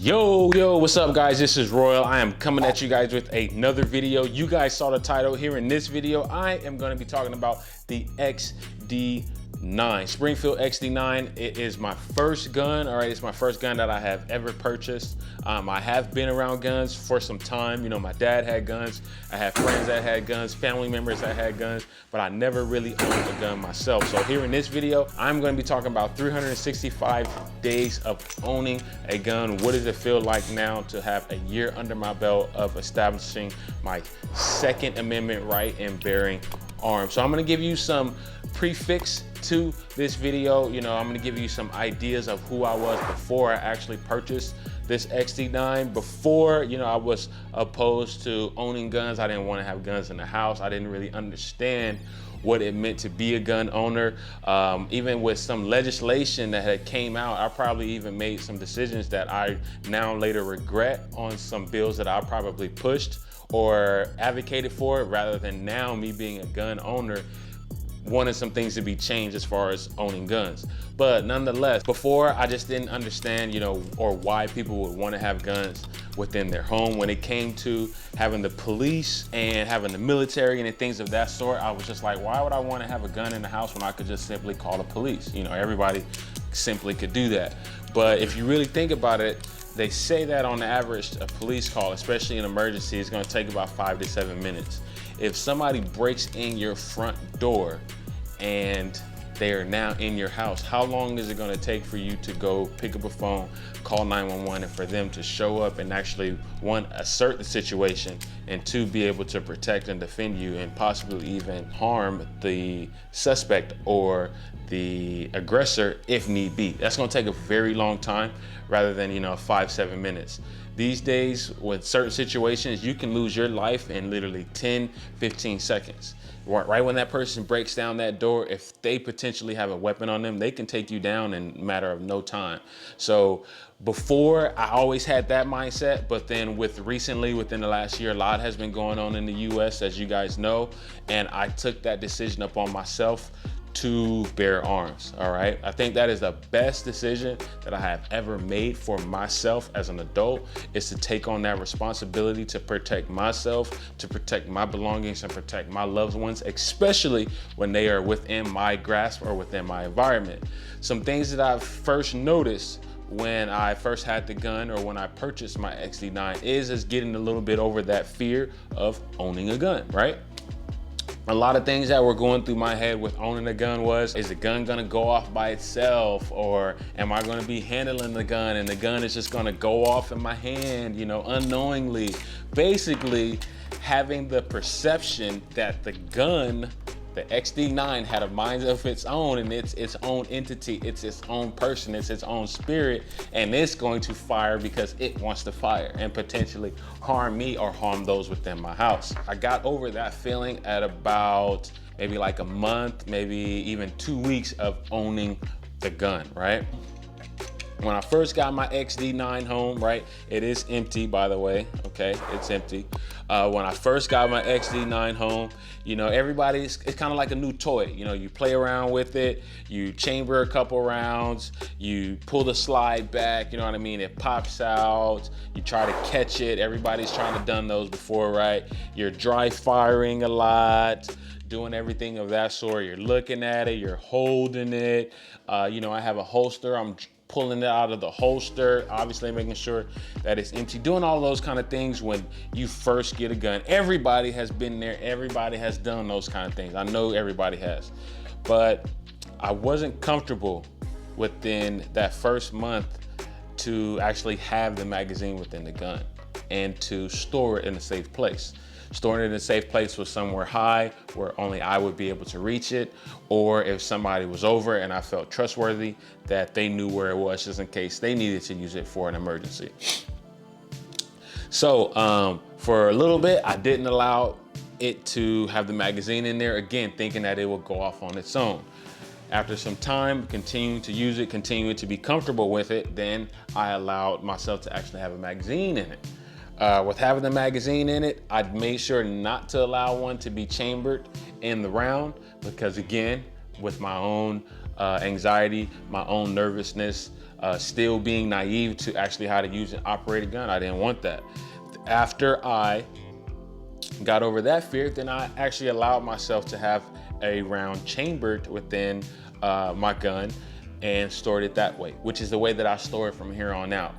Yo, what's up guys? This is Royal. I am coming at you guys with another video. You guys saw the title here. In this video, I am going to be talking about the XD9, Springfield XD9. It is my first gun, all right? It's my first gun that I have ever purchased. I have been around guns for some time. You know, my dad had guns. I have friends that had guns, family members that had guns, but I never really owned a gun myself. So here in this video, I'm going to be talking about 365 days of owning a gun. What does it feel like now to have a year under my belt of establishing my Second Amendment right and bearing arms? So I'm going to give you some prefix to this video. You know, I'm going to give you some ideas of who I was before I actually purchased this XD9. Before, you know, I was opposed to owning guns. I didn't want to have guns in the house. I didn't really understand what it meant to be a gun owner. Even with some legislation that had came out, I probably even made some decisions that I now later regret on some bills that I probably pushed or advocated for, rather than now me being a gun owner wanted some things to be changed as far as owning guns. But nonetheless, before I just didn't understand, you know, or why people would want to have guns within their home. When it came to having the police and having the military and things of that sort, I was just like, why would I want to have a gun in the house when I could just simply call the police? You know, everybody simply could do that. But if you really think about it, they say that on average, a police call, especially an emergency, is going to take about 5 to 7 minutes. If somebody breaks in your front door and they are now in your house, how long is it going to take for you to go pick up a phone, call 911, and for them to show up and actually, one, assert the situation, and two, be able to protect and defend you and possibly even harm the suspect or the aggressor if need be? That's going to take a very long time, rather than, you know, 5-7 minutes. These days, with certain situations, you can lose your life in literally 10-15 seconds. Right when that person breaks down that door, if they potentially have a weapon on them, they can take you down in a matter of no time. So before, I always had that mindset, but then recently, within the last year, a lot has been going on in the US, as you guys know, and I took that decision upon myself to bear arms. All right, I think that is the best decision that I have ever made for myself as an adult, is to take on that responsibility to protect myself, to protect my belongings, and protect my loved ones, especially when they are within my grasp or within my environment. Some things that I've first noticed when I first had the gun, or when I purchased my XD9, is getting a little bit over that fear of owning a gun, right? A lot of things that were going through my head with owning a gun was, is the gun gonna go off by itself? Or am I gonna be handling the gun and the gun is just gonna go off in my hand, you know, unknowingly? Basically, having the perception that the gun, the XD9, had a mind of its own, and it's its own entity, it's its own person, it's its own spirit, and it's going to fire because it wants to fire and potentially harm me or harm those within my house. I got over that feeling at about maybe like a month, maybe even 2 weeks of owning the gun, right? When I first got my XD9 home, right, it is empty, by the way, okay, it's empty. When I first got my XD9 home, you know, it's kind of like a new toy. You know, you play around with it, you chamber a couple rounds, you pull the slide back, you know what I mean? It pops out, you try to catch it. Everybody's trying to done those before, right? You're dry firing a lot, doing everything of that sort. You're looking at it, you're holding it. You know, I have a holster, I'm pulling it out of the holster, obviously making sure that it's empty, doing all those kind of things when you first get a gun. Everybody has been there, everybody has done those kind of things. I know everybody has, but I wasn't comfortable within that first month to actually have the magazine within the gun and to store it in a safe place. Storing it in a safe place was somewhere high where only I would be able to reach it, or if somebody was over and I felt trustworthy, that they knew where it was just in case they needed to use it for an emergency. So for a little bit, I didn't allow it to have the magazine in there, again, thinking that it would go off on its own. After some time, continuing to use it, continuing to be comfortable with it, then I allowed myself to actually have a magazine in it. With having the magazine in it, I'd made sure not to allow one to be chambered in the round, because again, with my own anxiety, my own nervousness, still being naive to actually how to use and operate a gun. I didn't want that. After I got over that fear, then I actually allowed myself to have a round chambered within my gun and stored it that way, which is the way that I store it from here on out.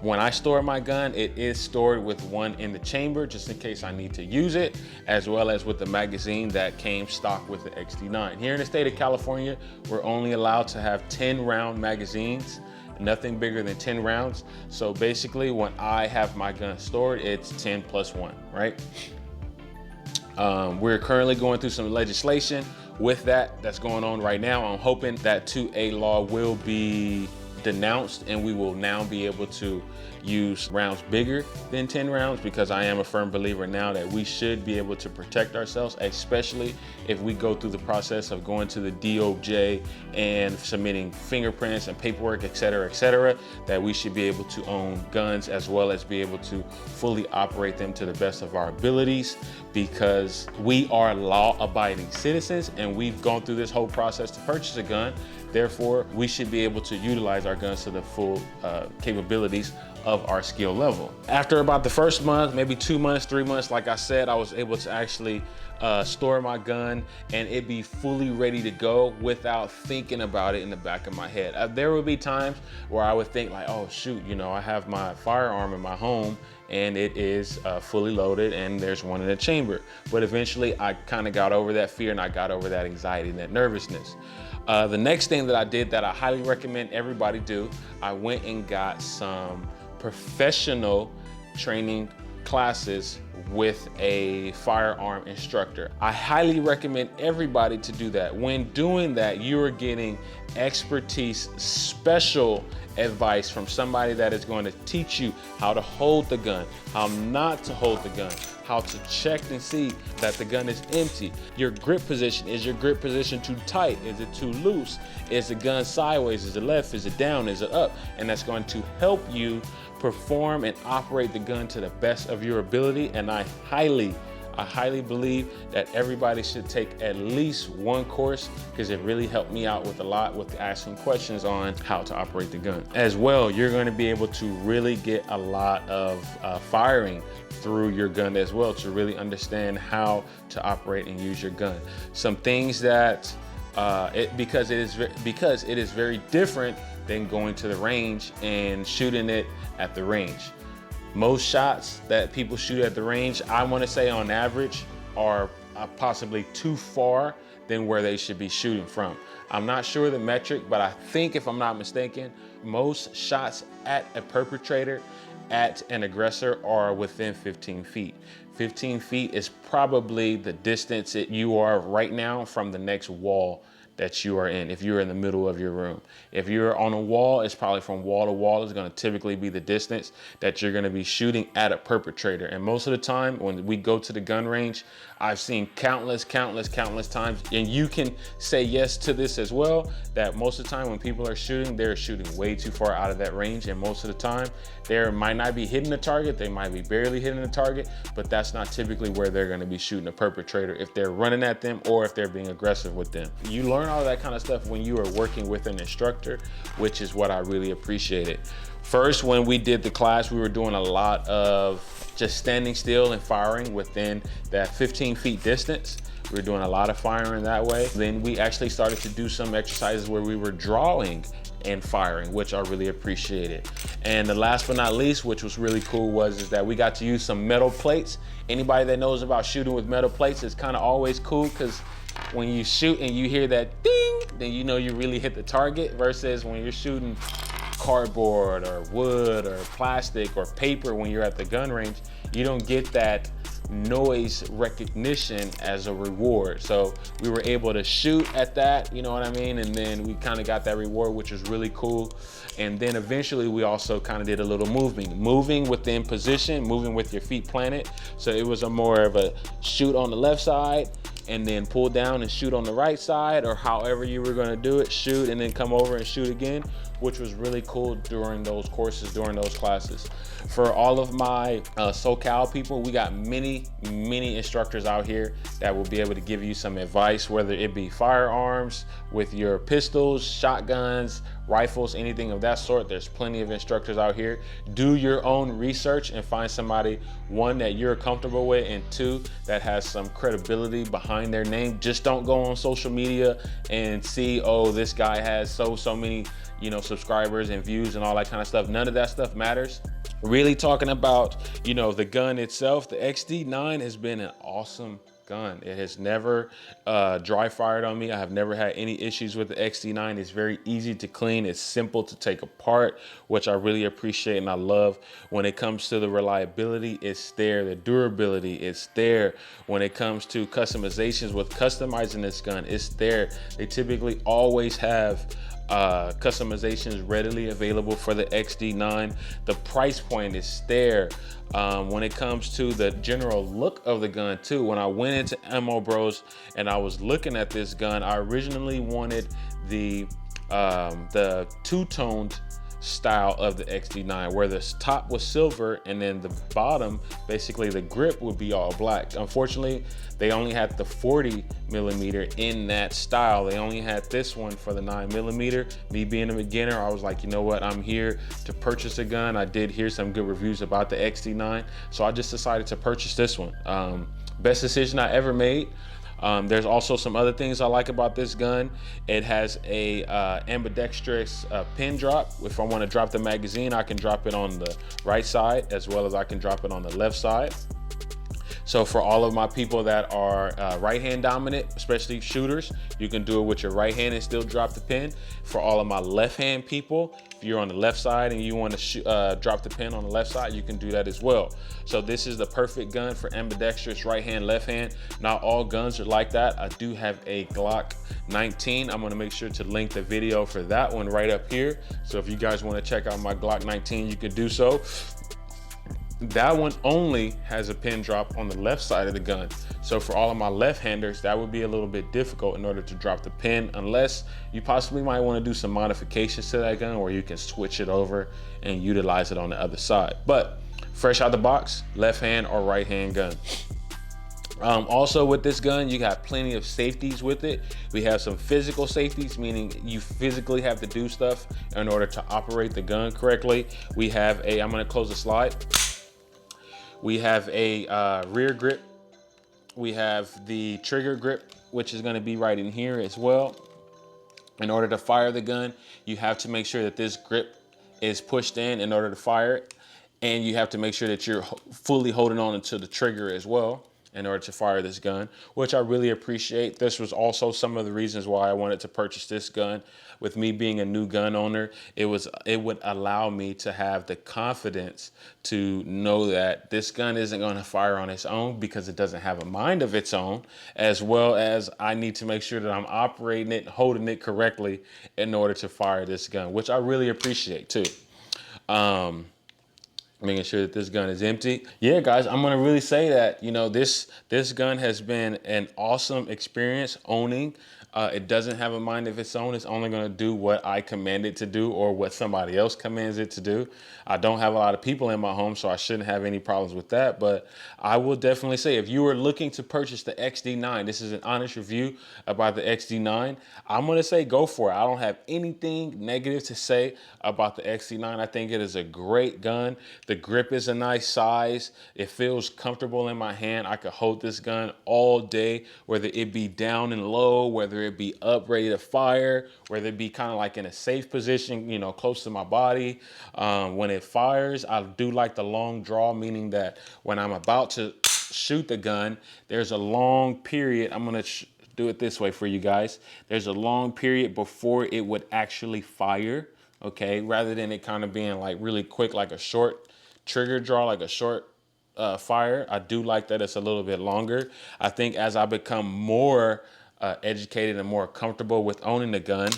When I store my gun, it is stored with one in the chamber just in case I need to use it, as well as with the magazine that came stock with the XD9. Here in the state of California, we're only allowed to have 10 round magazines, nothing bigger than 10 rounds. So basically when I have my gun stored, it's 10 plus 1, right? We're currently going through some legislation with that's going on right now. I'm hoping that 2A law will be denounced and we will now be able to use rounds bigger than 10 rounds, because I am a firm believer now that we should be able to protect ourselves, especially if we go through the process of going to the DOJ and submitting fingerprints and paperwork, et cetera, that we should be able to own guns as well as be able to fully operate them to the best of our abilities, because we are law-abiding citizens and we've gone through this whole process to purchase a gun. Therefore, we should be able to utilize our guns to the full capabilities of our skill level. After about the first month, maybe 2 months, 3 months, like I said, I was able to actually store my gun and it be fully ready to go without thinking about it in the back of my head. There would be times where I would think like, oh shoot, you know, I have my firearm in my home and it is fully loaded and there's one in the chamber. But eventually I kind of got over that fear and I got over that anxiety and that nervousness. The next thing that I did that I highly recommend everybody do, I went and got some professional training classes with a firearm instructor. I highly recommend everybody to do that. When doing that, you are getting expertise, special advice from somebody that is going to teach you how to hold the gun, how not to hold the gun, how to check and see that the gun is empty. Your grip position, is your grip position too tight? Is it too loose? Is the gun sideways? Is it left? Is it down? Is it up? And that's going to help you perform and operate the gun to the best of your ability. And I highly believe that everybody should take at least one course, because it really helped me out with a lot with asking questions on how to operate the gun. As well, you're going to be able to really get a lot of firing through your gun as well, to really understand how to operate and use your gun. Some things that because it is very different than going to the range and shooting it at the range. Most shots that people shoot at the range, I want to say on average, are possibly too far than where they should be shooting from. I'm not sure the metric, but I think, if I'm not mistaken, most shots at a perpetrator, at an aggressor, are within 15 feet. 15 feet is probably the distance that you are right now from the next wall that you are in, if you're in the middle of your room. If you're on a wall, it's probably from wall to wall is going to typically be the distance that you're going to be shooting at a perpetrator. And most of the time when we go to the gun range, I've seen countless times, and you can say yes to this as well, that most of the time when people are shooting, they're shooting way too far out of that range. And most of the time they might not be hitting the target, they might be barely hitting the target, but that's not typically where they're going to be shooting a perpetrator if they're running at them or if they're being aggressive with them. You learn all that kind of stuff when you are working with an instructor, which is what I really appreciated. First, when we did the class, we were doing a lot of just standing still and firing within that 15 feet distance. We were doing a lot of firing that way. Then we actually started to do some exercises where we were drawing and firing, which I really appreciated. And the last but not least, which was really cool, is that we got to use some metal plates. Anybody that knows about shooting with metal plates, is kind of always cool, because when you shoot and you hear that ding, then you know you really hit the target, versus when you're shooting cardboard or wood or plastic or paper when you're at the gun range, you don't get that noise recognition as a reward. So we were able to shoot at that, you know what I mean? And then we kind of got that reward, which was really cool. And then eventually we also kind of did a little moving within position, moving with your feet planted. So it was a more of a shoot on the left side, and then pull down and shoot on the right side, or however you were gonna do it, shoot and then come over and shoot again, which was really cool during those courses, during those classes. For all of my SoCal people, we got many instructors out here that will be able to give you some advice, whether it be firearms, with your pistols, shotguns, rifles, anything of that sort. There's plenty of instructors out here. Do your own research and find somebody, one, that you're comfortable with, and two, that has some credibility behind their name. Just don't go on social media and see, oh, this guy has so many, you know, subscribers and views and all that kind of stuff. None of that stuff matters. Really talking about, you know, the gun itself, the XD9 has been an awesome gun. It has never dry fired on me. I have never had any issues with the XD9. It's very easy to clean. It's simple to take apart, which I really appreciate and I love. When it comes to the reliability, it's there. The durability, it's there. When it comes to customizations with customizing this gun, it's there. They typically always have customizations readily available for the XD9. The price point is there. When it comes to the general look of the gun too, when I went into Ammo Bros and I was looking at this gun, I originally wanted the two-toned style of the XD9, where the top was silver and then the bottom, basically the grip, would be all black. Unfortunately, they only had the 40mm in that style. They only had this one for the 9mm. Me being a beginner, I was like, you know what, I'm here to purchase a gun. I did hear some good reviews about the XD9, so I just decided to purchase this one. Best decision I ever made. There's also some other things I like about this gun. It has a ambidextrous pin drop. If I want to drop the magazine, I can drop it on the right side as well as I can drop it on the left side. So for all of my people that are right hand dominant, especially shooters, you can do it with your right hand and still drop the pin. For all of my left hand people, if you're on the left side and you want to drop the pin on the left side, you can do that as well. So this is the perfect gun for ambidextrous right hand, left hand. Not all guns are like that. I do have a Glock 19. I'm gonna make sure to link the video for that one right up here. So if you guys want to check out my Glock 19, you could do so. That one only has a pin drop on the left side of the gun. So for all of my left-handers, that would be a little bit difficult in order to drop the pin, unless you possibly might want to do some modifications to that gun where you can switch it over and utilize it on the other side. But fresh out the box, left hand or right hand gun. Also with this gun, you got plenty of safeties with it. We have some physical safeties, meaning you physically have to do stuff in order to operate the gun correctly. We have a, I'm gonna close the slide. We have a rear grip. We have the trigger grip, which is gonna be right in here as well. In order to fire the gun, you have to make sure that this grip is pushed in order to fire it. And you have to make sure that you're fully holding on to the trigger as well in order to fire this gun, which I really appreciate. This was also some of the reasons why I wanted to purchase this gun. With me being a new gun owner, it would allow me to have the confidence to know that this gun isn't gonna fire on its own because it doesn't have a mind of its own, as well as I need to make sure that I'm operating it, holding it correctly in order to fire this gun, which I really appreciate too. Making sure that this gun is empty. Yeah, guys, I'm gonna really say that, you know, this gun has been an awesome experience owning. It doesn't have a mind of its own. It's only gonna do what I command it to do or what somebody else commands it to do. I don't have a lot of people in my home, so I shouldn't have any problems with that. But I will definitely say, if you are looking to purchase the XD9, this is an honest review about the XD9. I'm gonna say go for it. I don't have anything negative to say about the XD9. I think it is a great gun. The grip is a nice size. It feels comfortable in my hand. I could hold this gun all day, whether it be down and low, whether it be up ready to fire, whether it be kind of like in a safe position, you know, close to my body. When it fires, I do like the long draw, meaning that when I'm about to shoot the gun, there's a long period. I'm gonna do it this way for you guys. There's a long period before it would actually fire, okay? Rather than it kind of being like really quick, like a short trigger draw, like a short fire. I do like that it's a little bit longer. I think as I become more educated and more comfortable with owning the gun,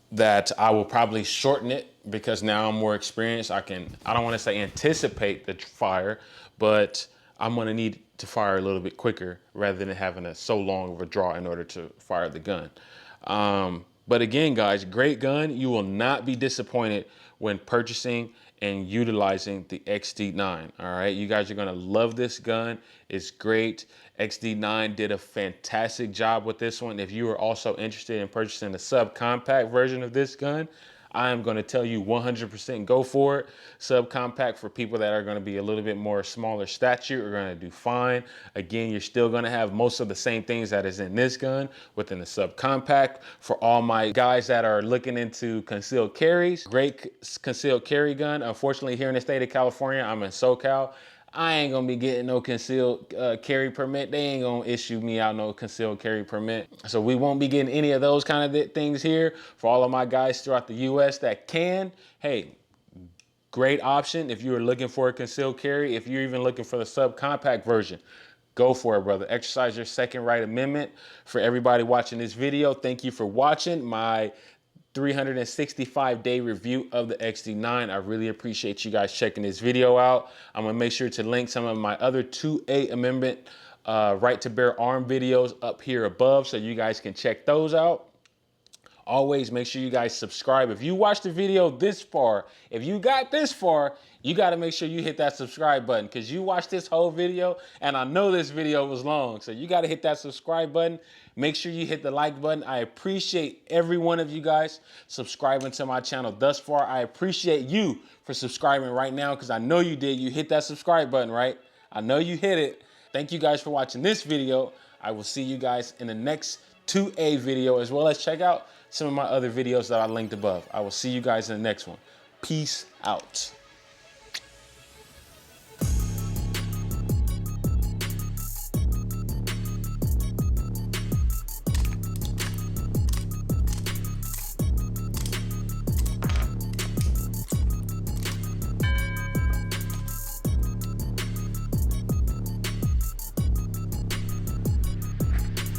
that I will probably shorten it, because now I'm more experienced. I don't want to say anticipate the fire, but I'm gonna need to fire a little bit quicker rather than having so long of a draw in order to fire the gun. But again, guys, great gun. You will not be disappointed when purchasing and utilizing the XD9. All right, you guys are gonna love this gun. It's great. XD9 did a fantastic job with this one. If you are also interested in purchasing the subcompact version of this gun, I am going to tell you 100% go for it. Subcompact for people that are going to be a little bit more smaller stature are going to do fine. Again, you're still going to have most of the same things that is in this gun within the subcompact. For all my guys that are looking into concealed carries, great concealed carry gun. Unfortunately, here in the state of California, I'm in SoCal. I ain't gonna be getting no concealed carry permit. They ain't gonna issue me out no concealed carry permit. So we won't be getting any of those kind of things here. For all of my guys throughout the US that can, hey, great option if you're looking for a concealed carry. If you're even looking for the subcompact version, go for it, brother. Exercise your second right amendment. For everybody watching this video, thank you for watching my 365-day review of the XD9. I really appreciate you guys checking this video out. I'm gonna make sure to link some of my other 2A amendment right to bear arm videos up here above so you guys can check those out. Always make sure you guys subscribe. If you watched the video this far, if you got this far, you got to make sure you hit that subscribe button because you watched this whole video and I know this video was long. So you got to hit that subscribe button. Make sure you hit the like button. I appreciate every one of you guys subscribing to my channel thus far. I appreciate you for subscribing right now because I know you did. You hit that subscribe button, right? I know you hit it. Thank you guys for watching this video. I will see you guys in the next 2A video, as well as check out some of my other videos that I linked above. I will see you guys in the next one. Peace out.